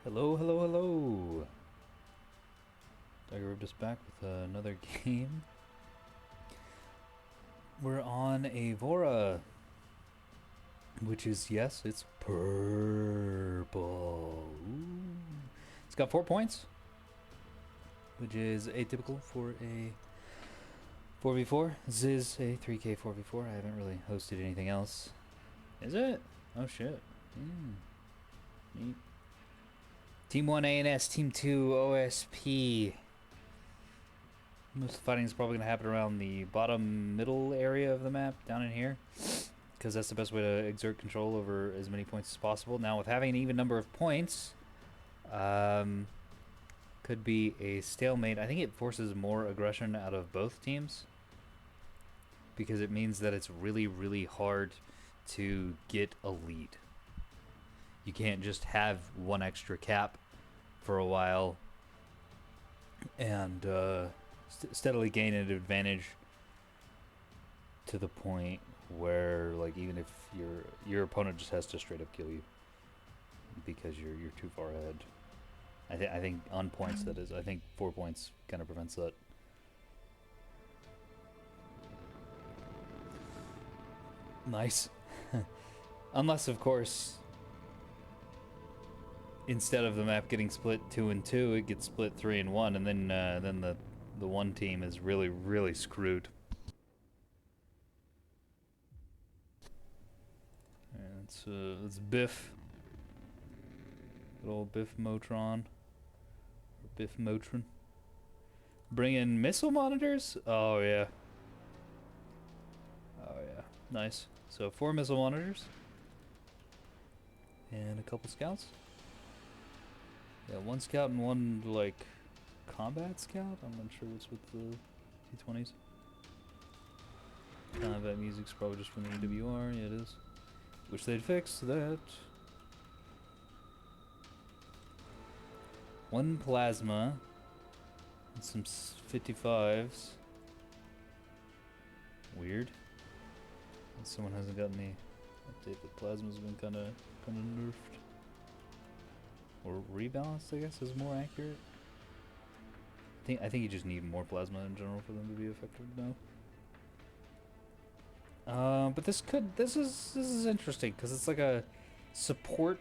Hello, hello, hello. Tiger Ribbed us back with another game. We're on Avora, which is, yes, it's purple. Ooh. It's got 4 points, which is atypical for a 4v4. This is a 3K 4v4. I haven't really hosted anything else. Is it? Oh shit. Neat. Team 1 ANS, Team 2 OSP. Most of the fighting is probably going to happen around the bottom middle area of the map, down in here, because that's the best way to exert control over as many points as possible. Now, with having an even number of points, could be a stalemate. I think it forces more aggression out of both teams, because it means that it's really, really hard to get a lead. You can't just have one extra cap for a while and steadily gain an advantage to the point where, like, even if your opponent just has to straight up kill you because you're too far ahead. I think on points, that is. I think 4 points kind of prevents that. Nice. Unless, of course, instead of the map getting split 2 and 2, it gets split 3 and 1, and then the one team is really, really screwed. And it's Biff. Good old Biff Motron. Or Biff Motron. Bring in missile monitors? Oh yeah. Oh yeah. Nice. So 4 missile monitors. And a couple scouts. Yeah, 1 scout and 1, like, combat scout? I'm not sure what's with the T-20s. Combat music's probably just from the EWR. Yeah, it is. Wish they'd fix that. 1 plasma. And some 55s. Weird. And someone hasn't gotten the update that plasma's been kind of nerfed. Or rebalanced, I guess, is more accurate. I think you just need more plasma in general for them to be effective now. But this is interesting because it's like a support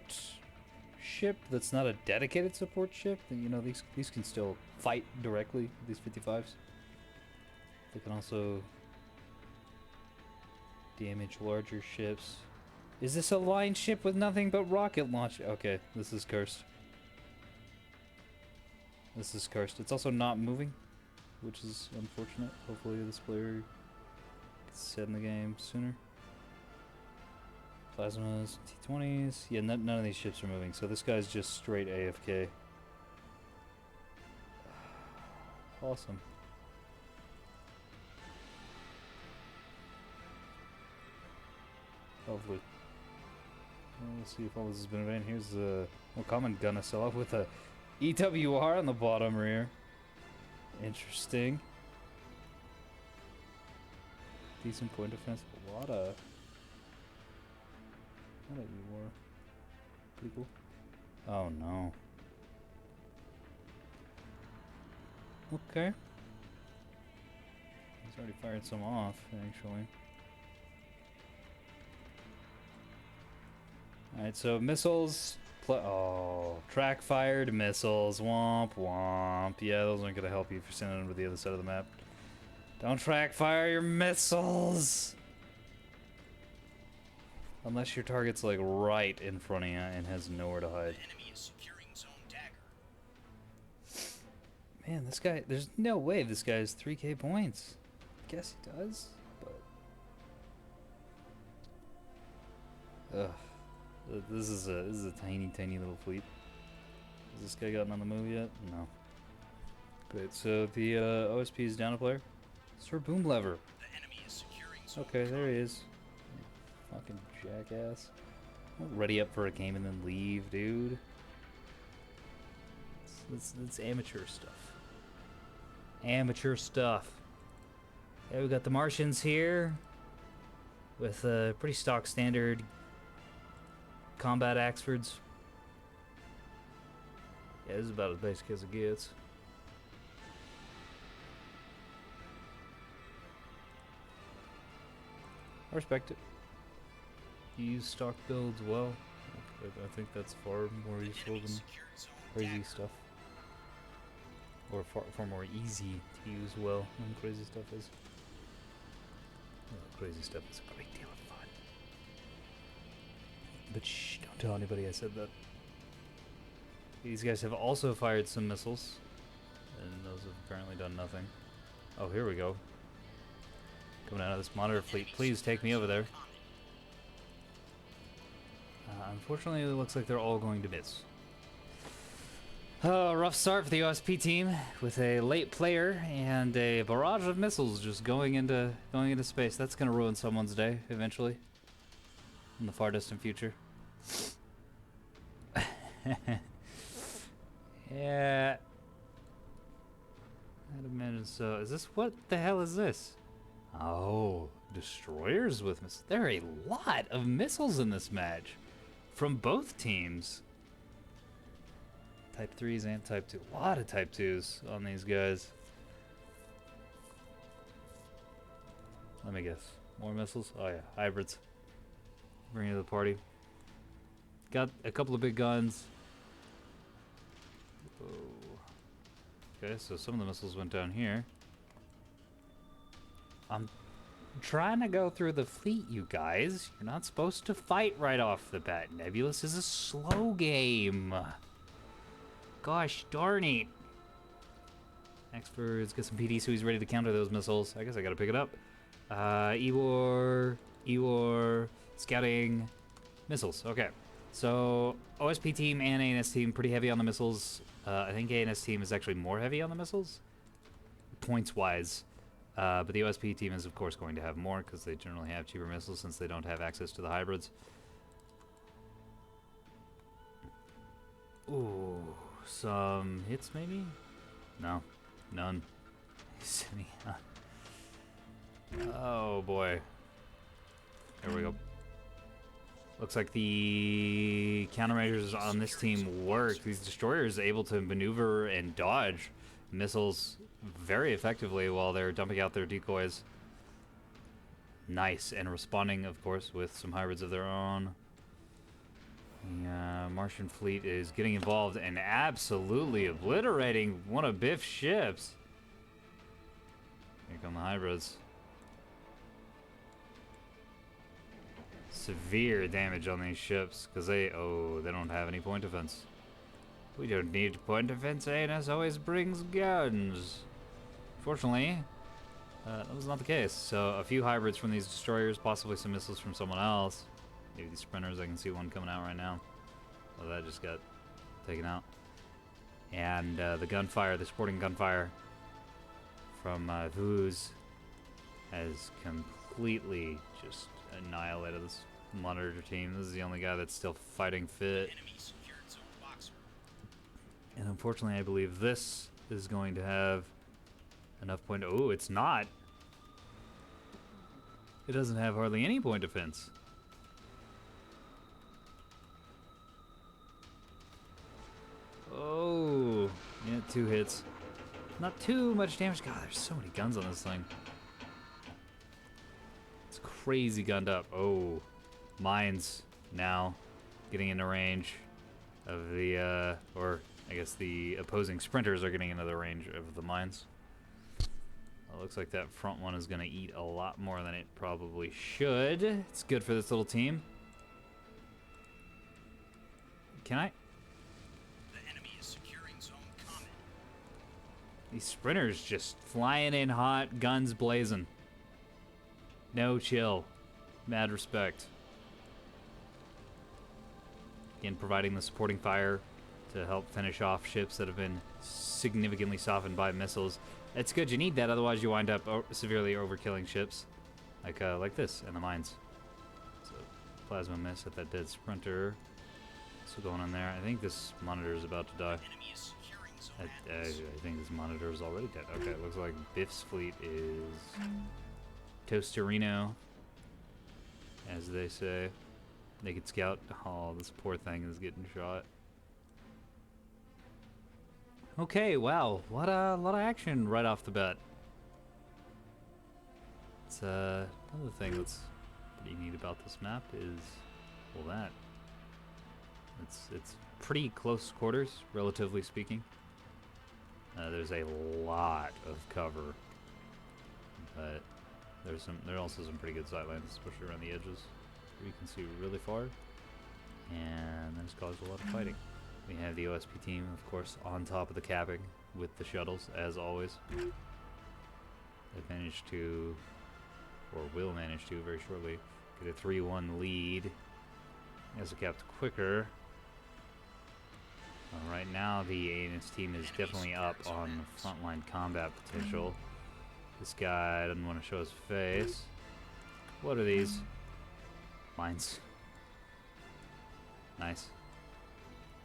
ship that's not a dedicated support ship. You know, these can still fight directly. These 55s. They can also damage larger ships. Is this a line ship with nothing but rocket launch? Okay, this is cursed. This is cursed. It's also not moving, which is unfortunate. Hopefully this player gets set in the game sooner. Plasmas, T-20s. Yeah, none of these ships are moving, so this guy's just straight AFK. Awesome. Lovely. Well, we'll see if all this has been in vain. Here's a common gun sell off with a EWR on the bottom rear. Interesting. Decent point defense. A lot of EWR. Pretty cool. Oh no. Okay. He's already fired some off, actually. Alright, so missiles. Oh, track fired missiles. Womp womp. Yeah, those aren't gonna help you if you're sending them to the other side of the map. Don't track fire your missiles! Unless your target's like right in front of you and has nowhere to hide. The enemy is securing zone dagger. Man, this guy, there's no way this guy has 3K points. I guess he does, but ugh. This is a tiny little fleet. Has this guy gotten on the move yet? No. Great. So the OSP is down a player. Sir Boom Lever. The enemy is securing zone Okay, there he is. Fucking jackass. Don't ready up for a game and then leave, dude. It's amateur stuff. Amateur stuff. Yeah, we got the Martians here with a pretty stock standard combat Axfords. Yeah, this is about as basic as it gets. I respect it. You use stock builds well. I think that's far more useful than crazy stuff. Or far more easy to use well than crazy stuff is. Well, crazy stuff is a great deal of fun. But shh, don't tell anybody I said that. These guys have also fired some missiles, and those have apparently done nothing. Oh, here we go. Coming out of this monitor fleet. Please take me over there. Unfortunately, it looks like they're all going to miss. Oh, rough start for the OSP team with a late player and a barrage of missiles just going into space. That's going to ruin someone's day eventually in the far distant future. Yeah. I'd imagine so. Is this, what the hell is this? Oh, destroyers with missiles. There are a lot of missiles in this match from both teams. Type 3s and Type 2. A lot of Type 2s on these guys. Let me guess. More missiles? Oh yeah, hybrids. Bring it to the party. Got a couple of big guns. Oh. Okay, so some of the missiles went down here. I'm trying to go through the fleet, you guys. You're not supposed to fight right off the bat. Nebulous is a slow game. Gosh darn it. Expert's got some PD, so he's ready to counter those missiles. I guess I gotta pick it up. Ewar, scouting, missiles. Okay. So, OSP team and ANS team pretty heavy on the missiles. I think ANS team is actually more heavy on the missiles, points-wise. But the OSP team is, of course, going to have more because they generally have cheaper missiles since they don't have access to the hybrids. Ooh, some hits maybe? No, none. Oh boy. There we go. Looks like the countermeasures on this team work. These destroyers are able to maneuver and dodge missiles very effectively while they're dumping out their decoys. Nice, and responding, of course, with some hybrids of their own. The Martian fleet is getting involved and absolutely obliterating one of Biff's ships. Here come the hybrids. Severe damage on these ships because they don't have any point defense. We don't need point defense. ANS always brings guns. Fortunately, that was not the case. So a few hybrids from these destroyers, possibly some missiles from someone else. Maybe these sprinters. I can see one coming out right now. Oh, that just got taken out. And the gunfire, the supporting gunfire from Vuz has completely just annihilated this monitor team. This is the only guy that's still fighting fit. And unfortunately, I believe this is going to have enough point. Oh, it's not. It doesn't have hardly any point defense. Oh, yeah, 2 hits. Not too much damage. God, there's so many guns on this thing. It's crazy gunned up. Oh, mines now getting into range of the, or I guess the opposing sprinters are getting into the range of the mines. It looks like that front one is going to eat a lot more than it probably should. It's good for this little team. Can I? The enemy is securing zone common. These sprinters just flying in hot, guns blazing. No chill. Mad respect. Again, providing the supporting fire to help finish off ships that have been significantly softened by missiles. It's good, you need that, otherwise you wind up severely overkilling ships. Like this, in the mines. So, plasma miss at that dead sprinter. What's going on there? I think this monitor is about to die. Enemy is securing zone I think this monitor is already dead. Okay, it looks like Biff's fleet is Tostarino, as they say. Naked Scout. Oh, this poor thing is getting shot. Okay, wow, what a lot of action right off the bat. It's another thing that's pretty neat about this map is, well, that it's pretty close quarters, relatively speaking. There's a lot of cover, but there are also some pretty good sightlines, especially around the edges, where you can see really far, and there's caused a lot of fighting. We have the OSP team, of course, on top of the capping with the shuttles, as always. They've managed to, or will manage to very shortly, get a 3-1 lead. As a capped quicker. Right now, the ANS team is definitely up on frontline combat potential. This guy doesn't want to show his face. What are these? Mines. Nice.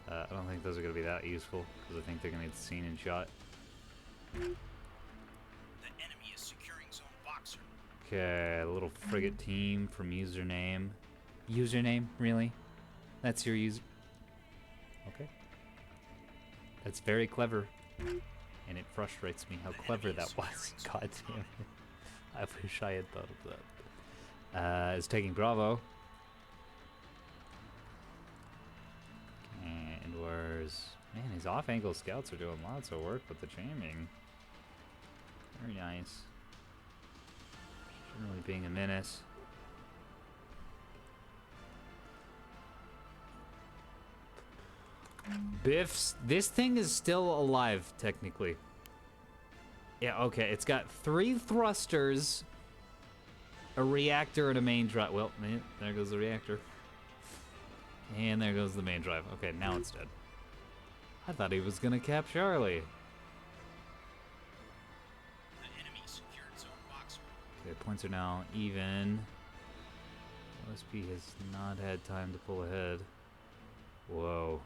I don't think those are going to be that useful, because I think they're going to get seen and shot. The enemy is securing zone boxer. Okay, a little frigate team from username. Username? Really? That's your user? Okay. That's very clever. And it frustrates me how clever that was. God damn it. I wish I had thought of that. It's taking Bravo. And where's... Man, his off-angle scouts are doing lots of work with the jamming. Very nice. Generally being a menace. Biff's... This thing is still alive, technically. Yeah, okay. It's got 3 thrusters, a reactor, and a main drive. Well, man, there goes the reactor. And there goes the main drive. Okay, now it's dead. I thought he was gonna cap Charlie. The enemy secured zone boxer. Okay, points are now even. OSP has not had time to pull ahead. Whoa.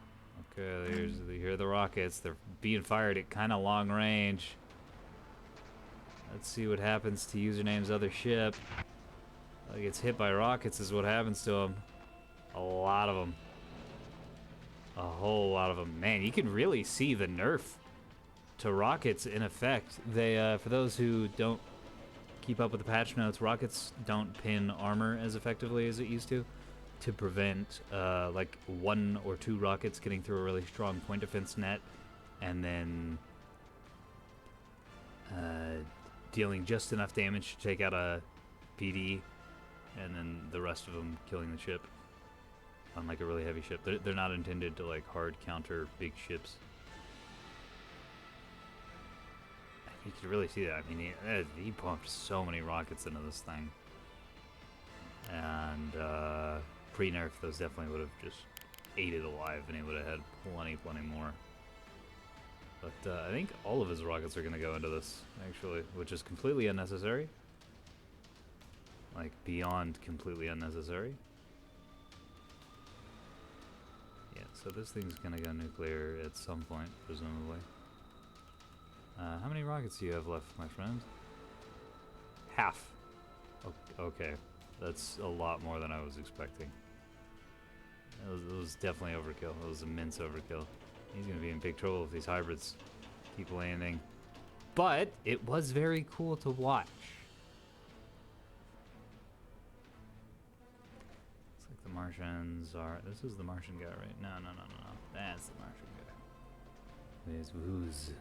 Okay, here are the rockets. They're being fired at kind of long range. Let's see what happens to Username's other ship. Like, gets hit by rockets is what happens to him. A lot of them. A whole lot of them. Man, you can really see the nerf to rockets in effect. They, for those who don't keep up with the patch notes, rockets don't pin armor as effectively as it used to prevent like 1 or 2 rockets getting through a really strong point defense net and then dealing just enough damage to take out a PD and then the rest of them killing the ship on like a really heavy ship. They're not intended to like hard counter big ships. You can really see that. I mean, he pumped so many rockets into this thing. And pre-nerf, those definitely would have just ate it alive, and he would have had plenty more. But I think all of his rockets are going to go into this, actually, which is completely unnecessary. Like, beyond completely unnecessary. Yeah, so this thing's going to go nuclear at some point, presumably. How many rockets do you have left, my friend? Half. Okay, that's a lot more than I was expecting. It was definitely overkill. It was immense overkill. He's going to be in big trouble if these hybrids keep landing. But it was very cool to watch. Looks like the Martians are... This is the Martian guy, right? No. That's the Martian guy. There's Wooz.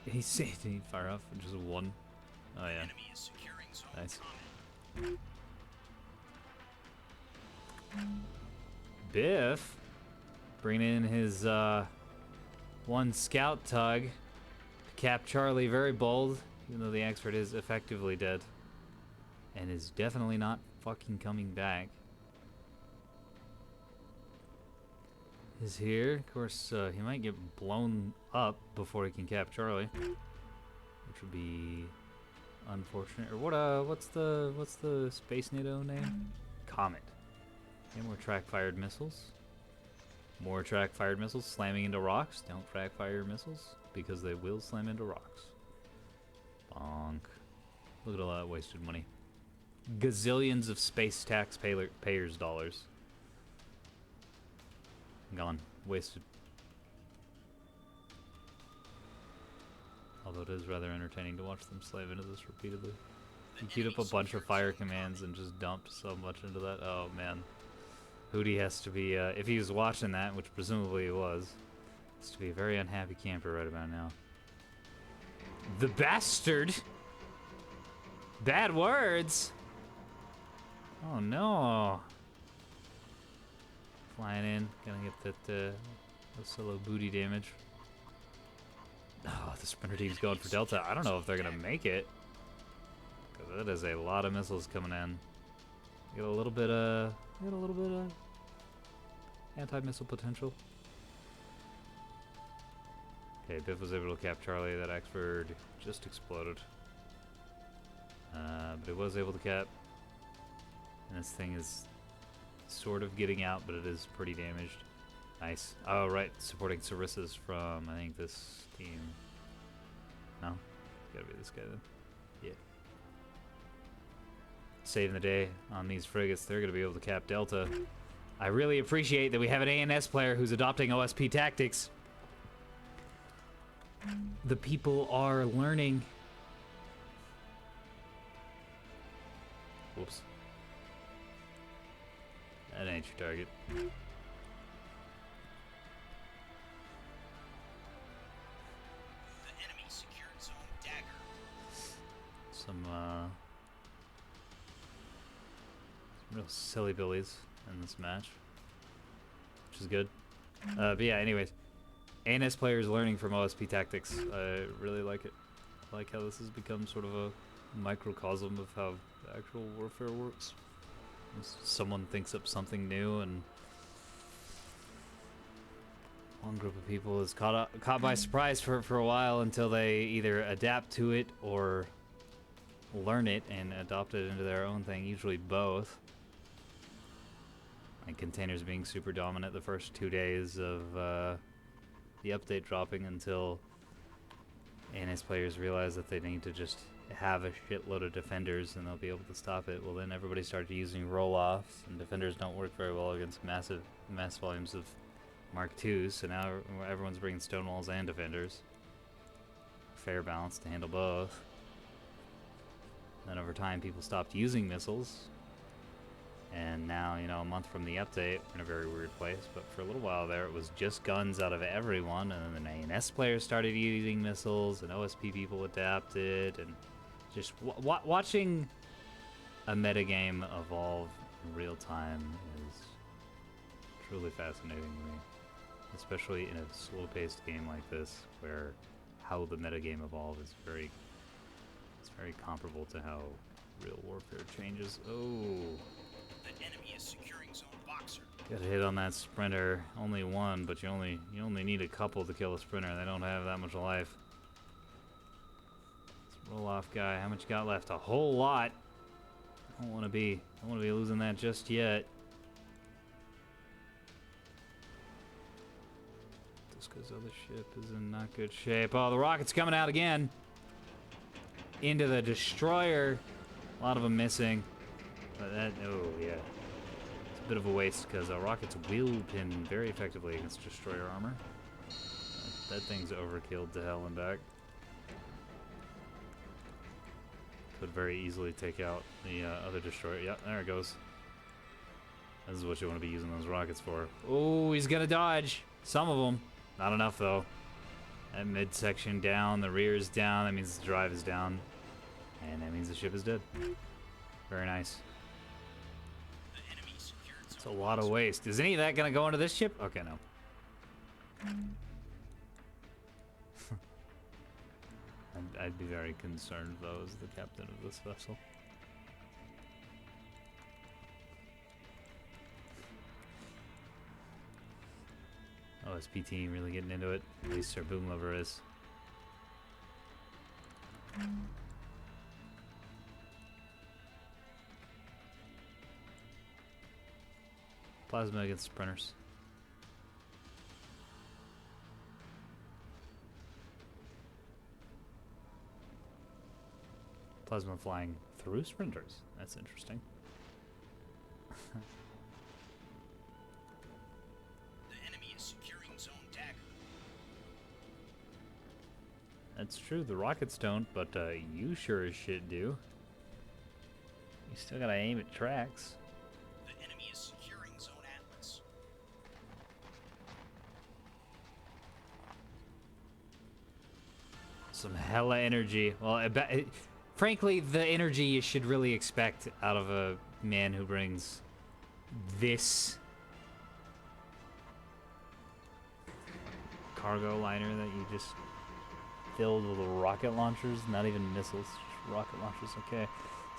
He said he fire off just 1. Oh yeah. Enemy is securing zone Nice. comment. Biff bringing in his 1 scout tug to cap Charlie. Very bold, even though the expert is effectively dead and is definitely not fucking coming back. Is here. Of course, he might get blown up before he can cap Charlie, which would be unfortunate. Or what's the Space NATO name? Comet. Okay, more track-fired missiles. More track-fired missiles slamming into rocks. Don't track-fire your missiles because they will slam into rocks. Bonk. Look at all that wasted money. Gazillions of space taxpayers' dollars. Gone. Wasted. Although it is rather entertaining to watch them slave into this repeatedly. He queued up a bunch of fire commands and just dumped so much into that. Oh man. Hootie has to be, if he was watching that, which presumably he was, has to be a very unhappy camper right about now. The bastard! Bad words! Oh no! Flying in, gonna get that solo booty damage. Oh, the sprinter team's going for Delta. I don't know if they're gonna make it. Cause that is a lot of missiles coming in. Get a little bit of anti-missile potential. Okay, Biff was able to cap Charlie. That Axford just exploded. But it was able to cap. And this thing is sort of getting out, but it is pretty damaged. Nice. Oh, right. Supporting Sarissa's from, I think, this team. No? Gotta be this guy then. Yeah. Saving the day on these frigates. They're gonna be able to cap Delta. I really appreciate that we have an ANS player who's adopting OSP tactics. The people are learning. Whoops. That ain't your target. The enemy secured zone dagger. Some real silly billies in this match, which is good. But yeah, anyways, ANS players learning from OSP tactics. I really like it. I like how this has become sort of a microcosm of how actual warfare works. Someone thinks up something new, and one group of people is caught by surprise for a while until they either adapt to it or learn it and adopt it into their own thing. Usually both. Like containers being super dominant the first 2 days of the update dropping until ANS players realize that they need to just have a shitload of defenders and they'll be able to stop it. Well, then everybody started using roll-offs, and defenders don't work very well against mass volumes of Mark IIs, so now everyone's bringing stonewalls and defenders. Fair balance to handle both. Then over time people stopped using missiles, and now, you know, a month from the update, we're in a very weird place, but for a little while there it was just guns out of everyone, and then the ANS players started using missiles, and OSP people adapted, and just watching a metagame evolve in real time is truly fascinating to me, especially in a slow-paced game like this, where how the metagame evolves is very comparable to how real warfare changes. Oh, The enemy is securing zone boxer. got a hit on that sprinter. Only one, but you only need a couple to kill a sprinter. They don't have that much life. Roll off guy, how much you got left? A whole lot. I don't want to be losing that just yet. Disco's other ship is in not good shape. Oh, the rocket's coming out again. Into the destroyer. A lot of them missing. But that, oh yeah. It's a bit of a waste because rockets will pin very effectively against destroyer armor. That thing's overkilled to hell and back. Could very easily take out the other destroyer. Yeah, there it goes. This is what you want to be using those rockets for. Oh, he's gonna dodge. Some of them. Not enough though. That midsection down, the rear is down. That means the drive is down. And that means the ship is dead. Very nice. The enemy secured It's a zone lot of boxer. waste. Is any of that gonna go into this ship? Okay, no. I'd be very concerned though as the captain of this vessel. OSP team really getting into it. At least our boom lover is. Plasma against sprinters. Plasma flying through sprinters. That's interesting. The enemy That's true. The rockets don't, but you sure as shit do. You still gotta aim at tracks. The enemy is securing Zone Atlas. Some hella energy. Well, frankly, the energy you should really expect out of a man who brings this cargo liner that you just filled with rocket launchers, not even missiles, just rocket launchers. Okay,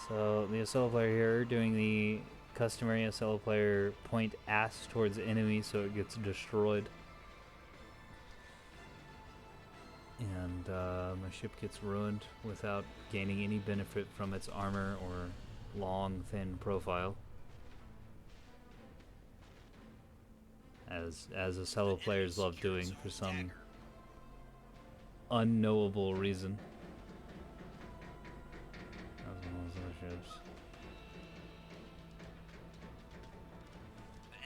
so the Ocello player here doing the customary Ocello player point ass towards the enemy so it gets destroyed. And my ship gets ruined without gaining any benefit from its armor or long, thin profile. As Ocello players love doing for some unknowable reason. That was one of those other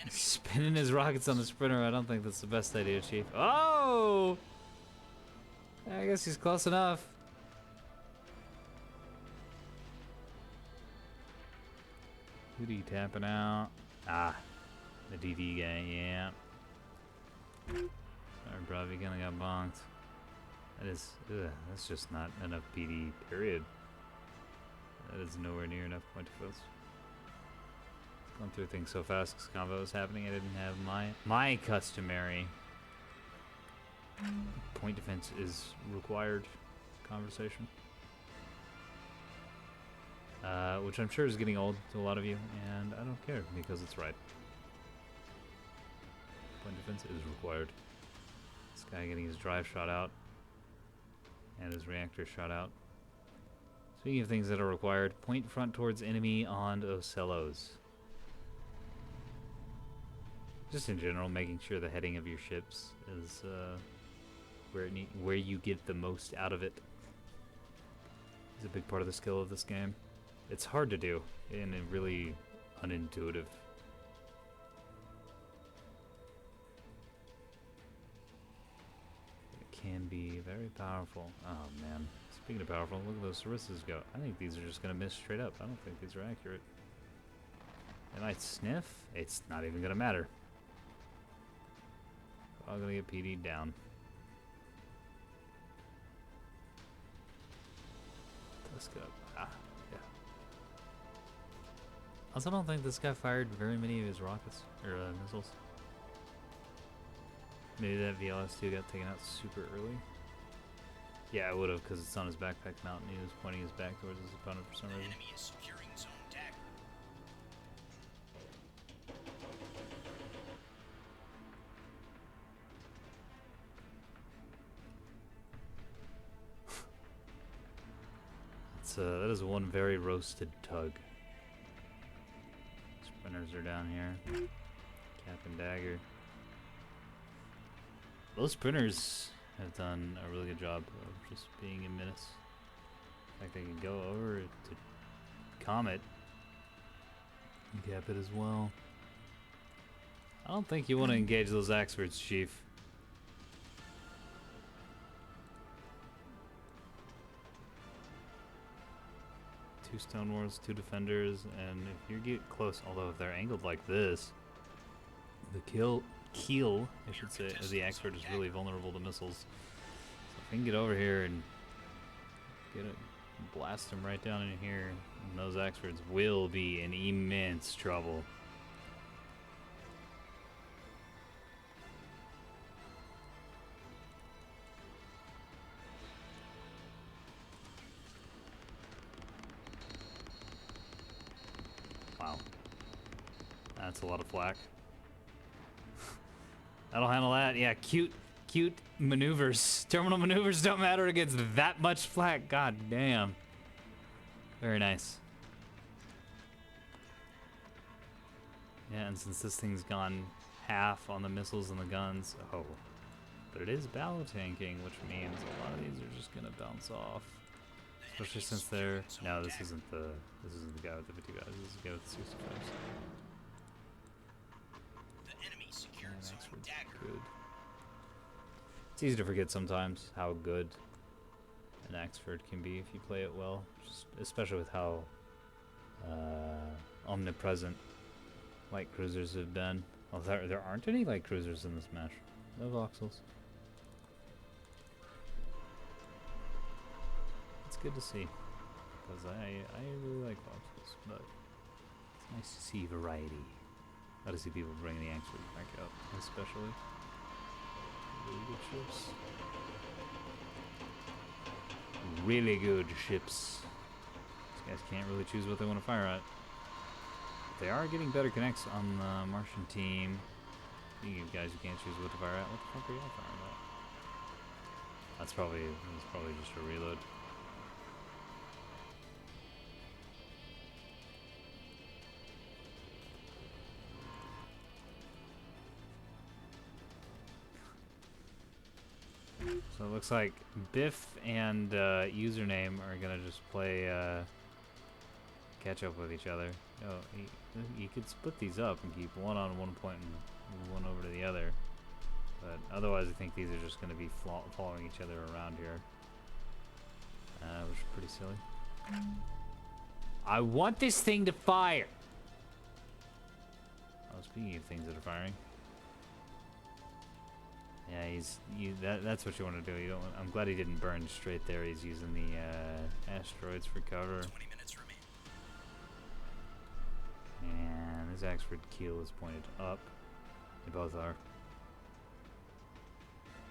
ships. Spinning his rockets on the sprinter, I don't think that's the best idea, Chief. Oh! I guess he's close enough. Who'd he tapping out? Ah, the DD guy, yeah. Sorry, bro, you kinda got bonked. That is, that's just not enough PD, period. That is nowhere near enough point defense. Going through things so fast because combo was happening, I didn't have my customary point defense is required conversation. Which I'm sure is getting old to a lot of you, and I don't care because it's right. Point defense is required. This guy getting his drive shot out and his reactor shot out. Speaking of things that are required, point front towards enemy on Ocellos. Just in general, making sure the heading of your ships is where you get the most out of it is a big part of the skill of this game. It's hard to do and really unintuitive. It can be very powerful. Oh man. Speaking of powerful, look at those Saristas go. I think these are just gonna miss straight up. I don't think these are accurate. They might sniff. It's not even gonna matter. I'm gonna get PD'd down. Let's go. Ah, yeah. Also, I don't think this guy fired very many of his rockets or missiles. Maybe that VLS2 got taken out super early. Yeah, I would have, because it's on his backpack mount and he was pointing his back towards his opponent for some reason. Enemy is securing Zone Dagger. That is one very roasted tug. Sprinters are down here. Cap and dagger. Those sprinters have done a really good job of just being a menace. In fact, they can go over to Comet and cap it as well. I don't think you want to engage those Axfords, Chief. Two Stonewalls, two Defenders, and if you get close, although if they're angled like this, the keel, I should say, of the Axford is really vulnerable to missiles. So if we can get over here and get it, blast them right down in here, and those Axfords will be in immense trouble. Wow. That's a lot of flak. That'll handle that. Yeah, cute maneuvers. Terminal maneuvers don't matter against that much flak. God damn. Very nice. Yeah, and since this thing's gone half on the missiles and the guns, oh. But it is battle tanking, which means a lot of these are just gonna bounce off. Especially since they're... No, this isn't the guy with the 50 guys. This is the guy with the 65s. The enemy secured Yeah, Zone Axford's Dagger. good. It's easy to forget sometimes how good an Axford can be if you play it well, just especially with how omnipresent light cruisers have been. Although there aren't any light cruisers in this match. No voxels. It's good to see, because I really like voxels, but it's nice to see variety. How to see people bring the Axford back out, especially. Really good ships. Really good ships. These guys can't really choose what they want to fire at. They are getting better connects on the Martian team. Speaking of guys who can't choose what to fire at, what the fuck are y'all firing at? That's probably just a reload. So it looks like Biff and Username are gonna just play catch up with each other. Oh, you could split these up and keep one on one point and one over to the other. But otherwise, I think these are just gonna be following each other around here, which is pretty silly. I want this thing to fire. Oh, speaking of things that are firing. Yeah, that's what you want to do. You don't. I'm glad he didn't burn straight there. He's using the asteroids for cover. 20 minutes remain. And his Axford keel is pointed up. They both are.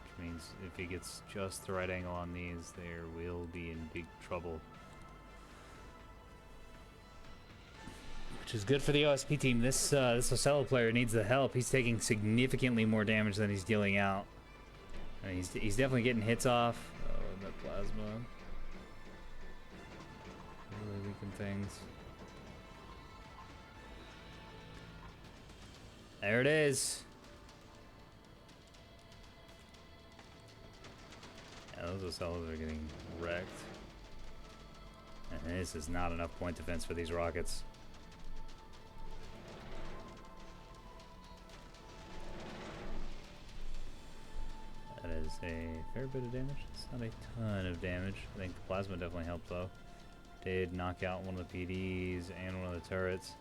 Which means if he gets just the right angle on these, there will be in big trouble. Which is good for the OSP team. This Ocello player needs the help. He's taking significantly more damage than he's dealing out. I mean, he's definitely getting hits off. Oh, that plasma. Really weaken things. There it is. Yeah, those Ocellos are getting wrecked. And this is not enough point defense for these rockets. That is a fair bit of damage. It's not a ton of damage. I think the plasma definitely helped though. Did knock out one of the PDs and one of the turrets.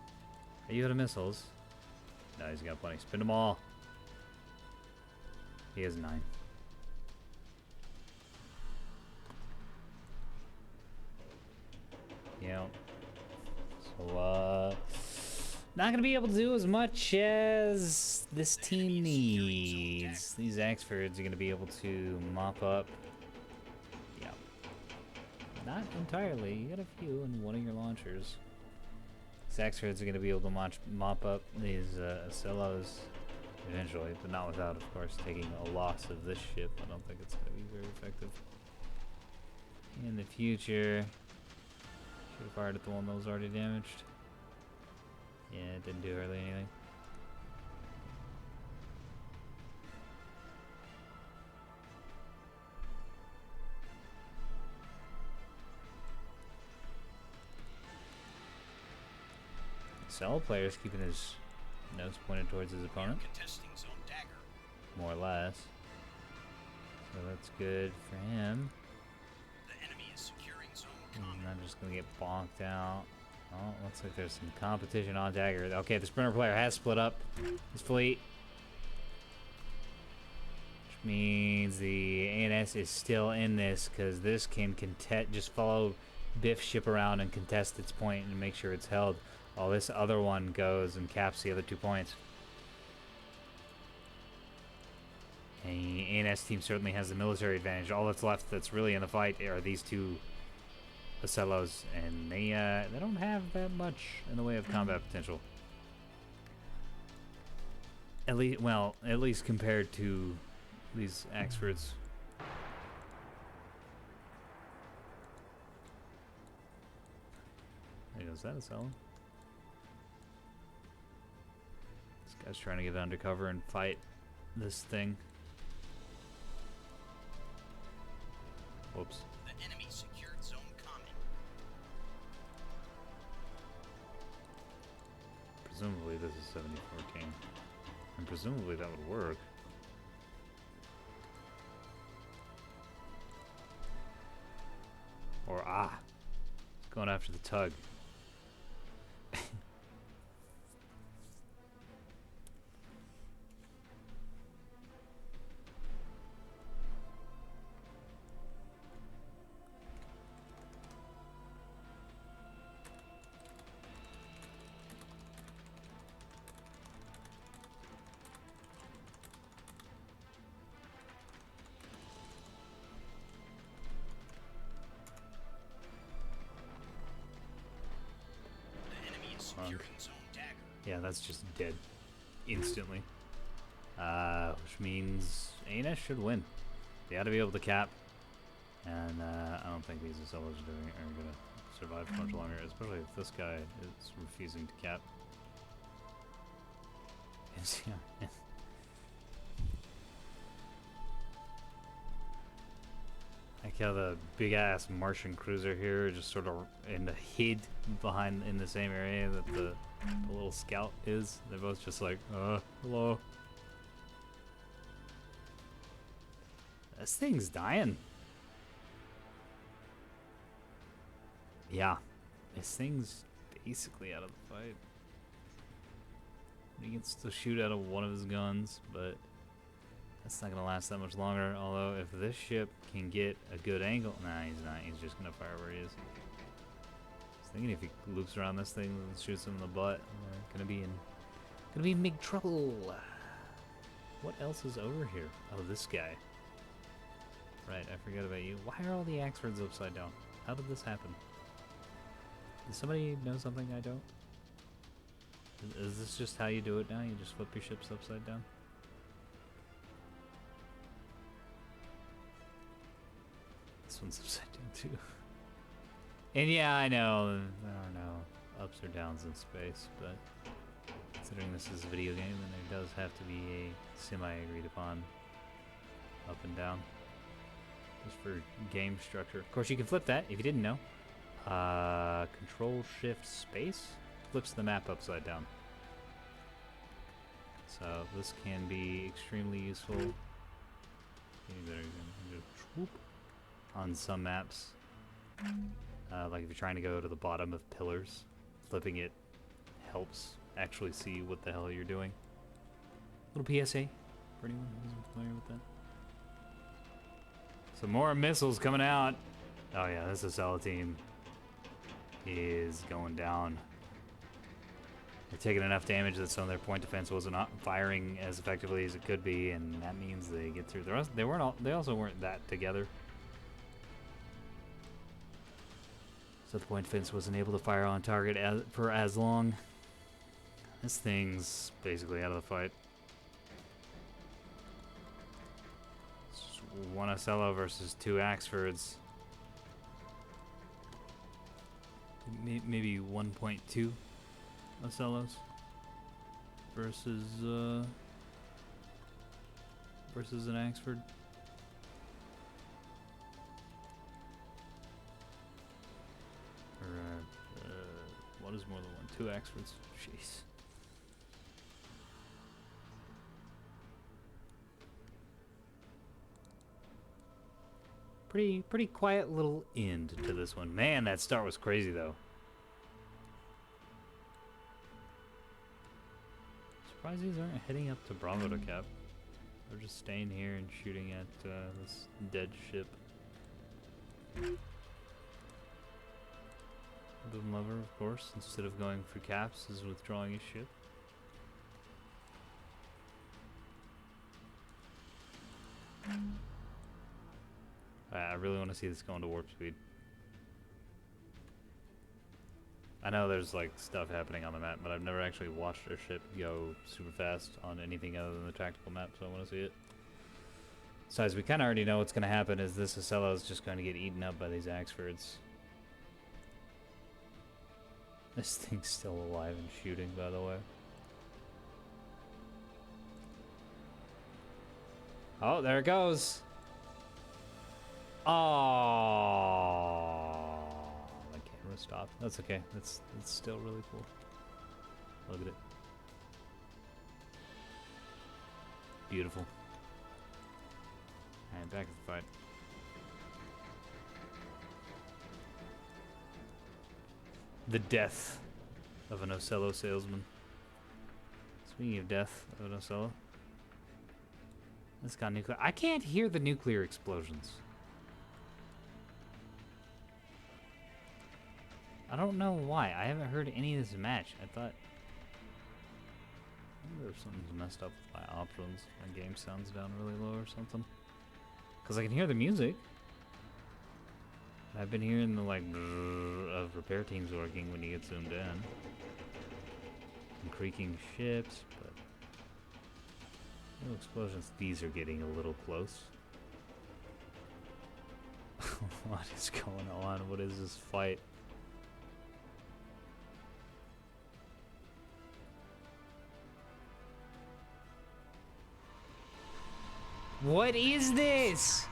Are you out of missiles? No, he's got plenty. Spin them all. He has 9. Yeah. So, not going to be able to do as much as this team needs. These Axfords are going to be able to mop up. Yeah. Not entirely. You got a few in one of your launchers. These Axfords are going to be able to mop up these Ocellos eventually, but not without, of course, taking a loss of this ship. I don't think it's going to be very effective. In the future, should have fired at the one that was already damaged. Yeah, it didn't do hardly anything. Cell player's keeping his nose pointed towards his opponent. Contesting zone dagger. More or less. So that's good for him. The enemy is securing zone He's common. not just gonna get bonked out. Oh, looks like there's some competition on dagger. Okay, the sprinter player has split up his fleet. Which means the ANS is still in this, because this can just follow Biff's ship around and contest its point and make sure it's held, while this other one goes and caps the other 2 points. And the ANS team certainly has the military advantage. All that's left that's really in the fight are these two Ocellos, and they don't have that much in the way of combat potential. At least compared to these Axfords. There goes that Ocello. This guy's trying to get undercover and fight this thing. Whoops. The enemy secured zone common. Presumably this is 7014. And presumably that would work. going after the tug. The enemy is securing zone dagger. Yeah, that's just dead instantly. Which means ANS should win. They ought to be able to cap. And I don't think these Acellas are going to survive for much longer, especially if this guy is refusing to cap. Yeah. Like how the big ass Martian cruiser here just sort of hid behind in the same area that the little scout is. They're both just like, hello. This thing's dying. Yeah, this thing's basically out of the fight. He can still shoot out of one of his guns, but that's not gonna last that much longer. Although if this ship can get a good angle, nah, he's not. He's just gonna fire where he is. I was thinking if he loops around this thing and shoots him in the butt, we're gonna be in big trouble. What else is over here? Oh, this guy. Right, I forgot about you. Why are all the Axfords upside down? How did this happen? Does somebody know something I don't? Is this just how you do it now? You just flip your ships upside down? This one's upside down too. And yeah, I know, there are no ups or downs in space, but considering this is a video game, then there does have to be a semi-agreed upon up and down. Just for game structure. Of course, you can flip that if you didn't know. Control Shift Space flips the map upside down. So this can be extremely useful. On some maps. Like if you're trying to go to the bottom of pillars, flipping it helps actually see what the hell you're doing. Little PSA for anyone who's familiar with that. Some more missiles coming out. Oh yeah, this Acela team is going down. They're taking enough damage that some of their point defense wasn't firing as effectively as it could be, and that means they get through. They also weren't that together. So the point defense wasn't able to fire on target for as long. This thing's basically out of the fight. One Acela versus two Axfords. Maybe 1.2 Acelas versus an Axford. Or what is more than one? Two Axfords. Jeez. Pretty quiet little end to this one. Man, that start was crazy though. Surprised these aren't heading up to Bravo to cap. They're just staying here and shooting at this dead ship. Boom Lover, of course, instead of going for caps, is withdrawing his ship. I really want to see this go into warp speed. I know there's like stuff happening on the map, but I've never actually watched a ship go super fast on anything other than the tactical map, so I want to see it. Besides, we kind of already know what's going to happen is this Acela is just going to get eaten up by these Axfords. This thing's still alive and shooting, by the way. Oh, there it goes. Oh, my camera stopped. That's okay. That's still really cool. Look at it. Beautiful. Alright, back to the fight. the death of an Ocello salesman. Speaking of death of an Ocello, this got nuclear. I can't hear the nuclear explosions. I don't know why. I haven't heard any of this match. I thought... I wonder if something's messed up with my options. My game sounds down really low or something. Because I can hear the music. I've been hearing the like of repair teams working when you get zoomed in. And creaking ships, but no explosions. These are getting a little close. What is going on? What is this fight? What is this?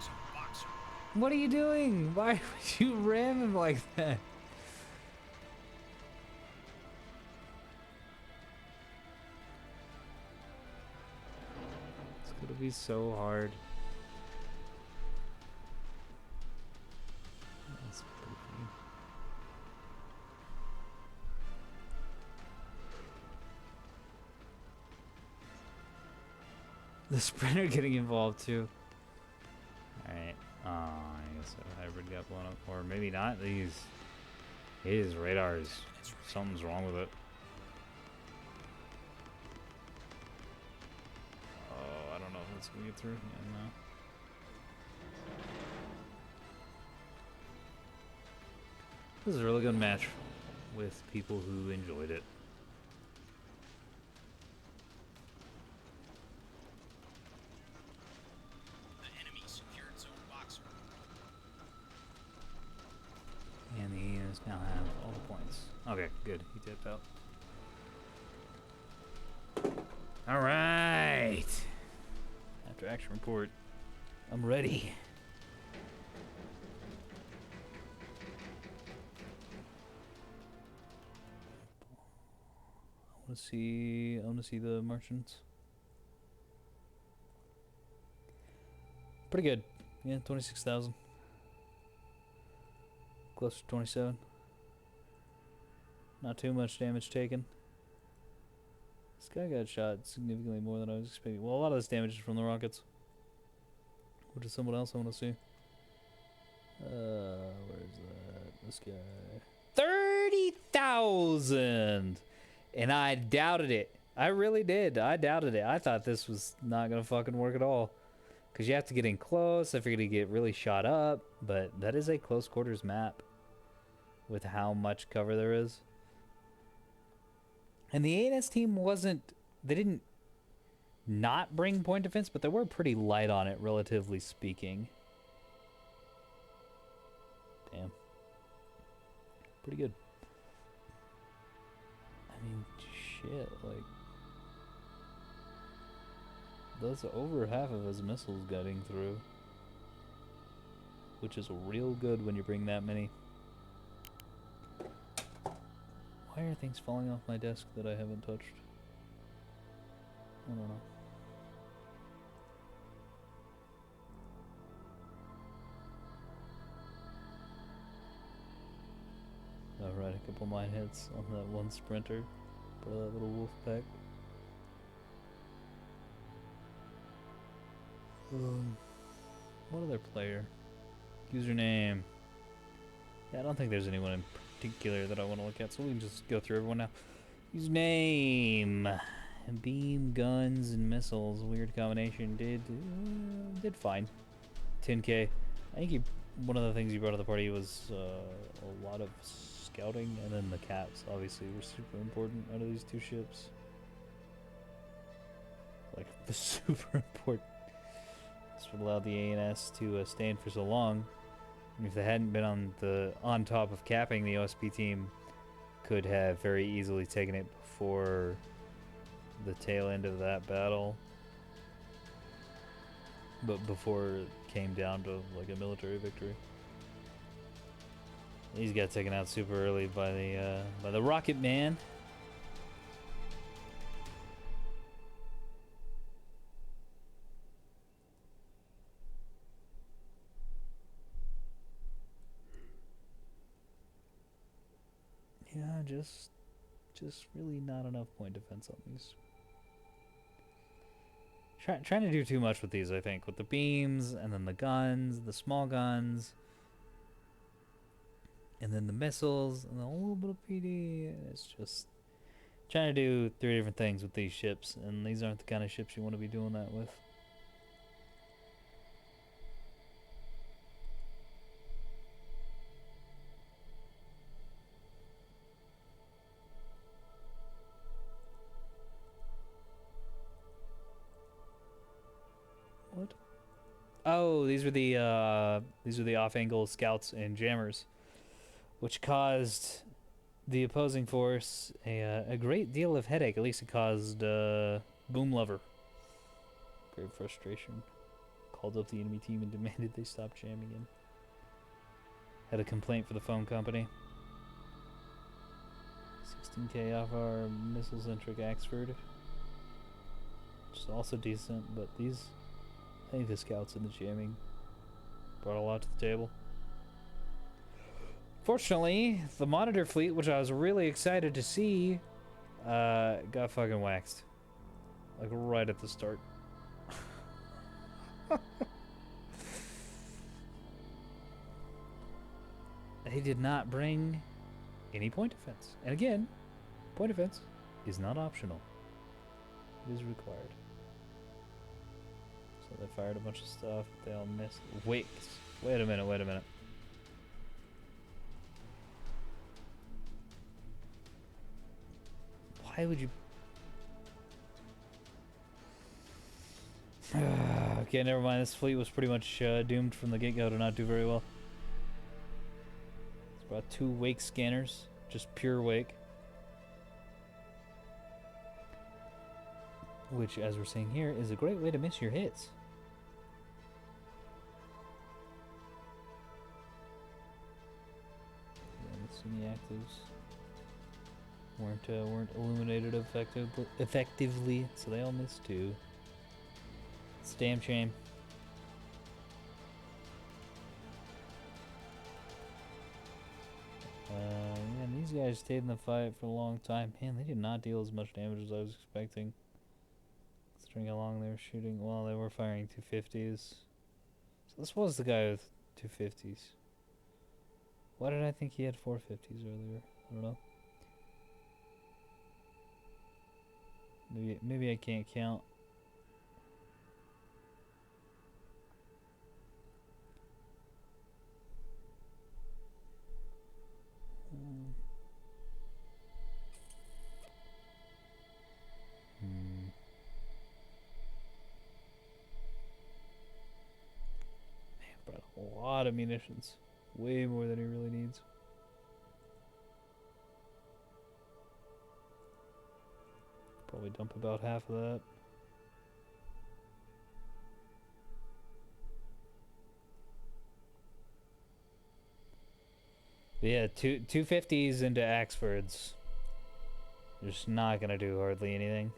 What are you doing? Why would you ram him like that? It's gonna be so hard. That's pretty funny. The sprinter getting involved too. Alright. I guess a hybrid got blown up. Or maybe not. His radar is... Something's wrong with it. Oh, I don't know if it's gonna get through. Yeah, no. This is a really good match with people who enjoyed it. And the A's now have all the points. Okay, good. He tipped out. All right. After action report, I'm ready. I want to see the merchants. Pretty good. Yeah, 26,000. Close to 27. Not too much damage taken. This guy got shot significantly more than I was expecting. Well, a lot of this damage is from the rockets. Which is someone else I want to see. Where's that? This guy. 30,000! And I doubted it. I really did. I doubted it. I thought this was not going to fucking work at all. Because you have to get in close. I figured he'd get really shot up. But that is a close quarters map. With how much cover there is. And the A&S team wasn't... They didn't not bring point defense, but they were pretty light on it, relatively speaking. Damn. Pretty good. I mean, shit, like... That's over half of his missiles getting through. Which is real good when you bring that many. Why are things falling off my desk that I haven't touched? I don't know. Alright, a couple mine hits on that one sprinter. For that little wolf pack. What other player? Username. Yeah, I don't think there's anyone in particular that I want to look at, so we can just go through everyone now. Username. Beam, guns, and missiles. Weird combination. Did fine. 10k. I think one of the things you brought to the party was a lot of scouting, and then the caps obviously were super important out of these two ships. Like, the super important. That's what allowed the A&S to stand for so long. And if they hadn't been on top of capping, the OSP team could have very easily taken it before the tail end of that battle. But before it came down to like a military victory. These got taken out super early by the Rocket Man. Yeah, just really not enough point defense on these. Trying to do too much with these, I think, with the beams and then the guns, the small guns, and then the missiles and a little bit of PD. And it's just trying to do 3 different things with these ships, and these aren't the kind of ships you want to be doing that with. What? Oh, these were the off-angle scouts and jammers, which caused the opposing force a great deal of headache. At least it caused Boom Lover great frustration. Called up the enemy team and demanded they stop jamming in. Had a complaint for the phone company. 16k off our missile-centric Axford. Which is also decent, but these... I think the scouts and the jamming brought a lot to the table. Fortunately, the monitor fleet, which I was really excited to see, got fucking waxed. Like right at the start. They did not bring any point defense. And again, point defense is not optional. It is required. So they fired a bunch of stuff. They all missed. Wait a minute. Why would you... Okay, never mind. This fleet was pretty much doomed from the get-go to not do very well. It's about 2 wake scanners. Just pure wake. Which, as we're seeing here, is a great way to miss your hits. Any actives weren't illuminated effectively, so they all missed too. It's a damn shame. Yeah, and these guys stayed in the fight for a long time. Man, they did not deal as much damage as I was expecting. Considering how long they were shooting. Well, they were firing 250s. So this was the guy with 250s. Why did I think he had 450s earlier? I don't know. Maybe I can't count. Man, brought a lot of munitions. Way more than he really needs. Probably dump about half of that. But yeah, 250s into Axfords. Just not gonna do hardly anything.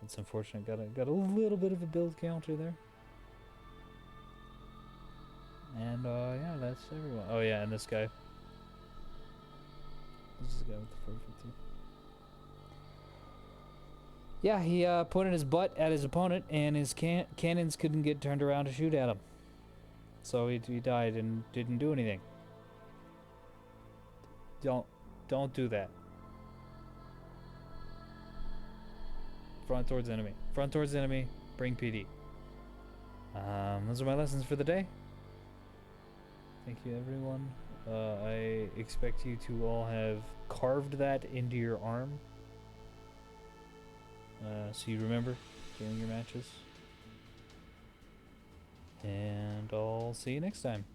It's unfortunate. Got a little bit of a build counter there. And yeah, that's everyone. Oh yeah, and this guy. This is the guy with the 450. Yeah, he pointed his butt at his opponent, and his cannons couldn't get turned around to shoot at him. So he died and didn't do anything. Don't do that. Front towards enemy. Front towards enemy. Bring PD. Those are my lessons for the day. Thank you, everyone. I expect you to all have carved that into your arm. So you remember during your matches. And I'll see you next time.